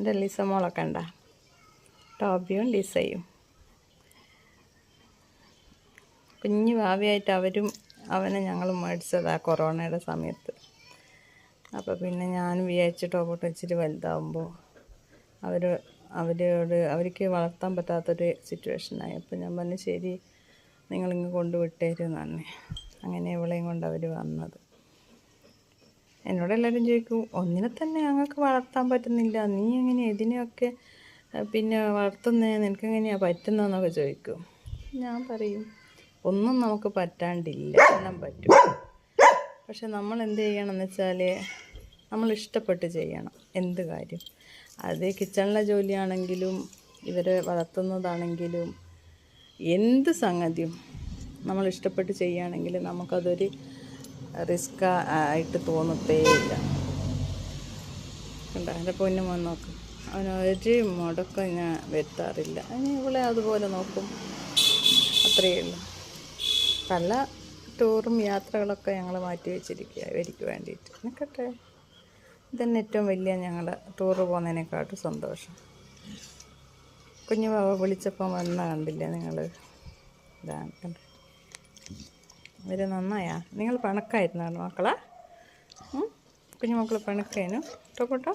എൻ്റെ ലിസ മോളൊക്കെ ഉണ്ടോ? ടോബിയും ലിസയും കുഞ്ഞു ഭാവിയായിട്ട് അവനെ ഞങ്ങൾ മേടിച്ചതാണ് കൊറോണയുടെ സമയത്ത്. അപ്പോൾ പിന്നെ ഞാൻ വിചാരിച്ച് ടോബോട്ട് വെച്ചിട്ട് വലുതാവുമ്പോൾ അവർക്ക് വളർത്താൻ പറ്റാത്തൊരു സിറ്റുവേഷനായി. അപ്പോൾ ഞാൻ പറഞ്ഞു ശരി നിങ്ങളിങ്ങ് കൊണ്ടുവിട്ടേരുന്നാണ്. അങ്ങനെ ഇവളെയും കൊണ്ട് അവർ വന്നത്. എന്നോട് എല്ലാവരും ചോദിക്കും, ഒന്നിനെ തന്നെ ഞങ്ങൾക്ക് വളർത്താൻ പറ്റുന്നില്ല, നീ എങ്ങനെ ഇതിനെയൊക്കെ പിന്നെ വളർത്തുന്നേ, നിനക്കെങ്ങനെയാണ് പറ്റുന്നതെന്നൊക്കെ ചോദിക്കും. ഞാൻ പറയും ഒന്നും നമുക്ക് പറ്റാണ്ടില്ല, എല്ലാം പറ്റും. പക്ഷെ നമ്മൾ എന്ത് ചെയ്യണമെന്ന് വെച്ചാൽ നമ്മൾ ഇഷ്ടപ്പെട്ട് ചെയ്യണം എന്ത് കാര്യം. അത് കിച്ചണിലെ ജോലിയാണെങ്കിലും ഇവരെ വളർത്തുന്നതാണെങ്കിലും എന്ത് സംഗതിയും നമ്മൾ ഇഷ്ടപ്പെട്ട് ചെയ്യുകയാണെങ്കിൽ നമുക്കതൊരു റിസ്ക് ആയിട്ട് തോന്നത്തേയില്ല. കണ്ടോ എൻ്റെ പൊന്നു മോൻ നോക്കും, അവനൊരു മുടക്കം ഞാൻ വരുത്താറില്ല. അതിന് ഇവളെ അതുപോലെ നോക്കും, അത്രയേ ഉള്ളൂ. പല ടൂറും യാത്രകളൊക്കെ ഞങ്ങൾ മാറ്റി വെച്ചിരിക്കുക ഇവർക്ക് വേണ്ടിയിട്ട്. നിൽക്കട്ടെ, ഇതന്നെ ഏറ്റവും വലിയ ഞങ്ങൾ ടൂറ് പോകുന്നതിനെക്കാട്ടും സന്തോഷം. കുഞ്ഞു ബാബ വിളിച്ചപ്പം വന്ന കണ്ടില്ലേ നിങ്ങൾ? ഇതാണ് കണ്ട, ഇവർ നന്നായാ? നിങ്ങൾ പിണക്കായിരുന്നാണ് മക്കളെ? കുഞ്ഞു മക്കൾ പിണക്കായിരുന്നു കേട്ടോ.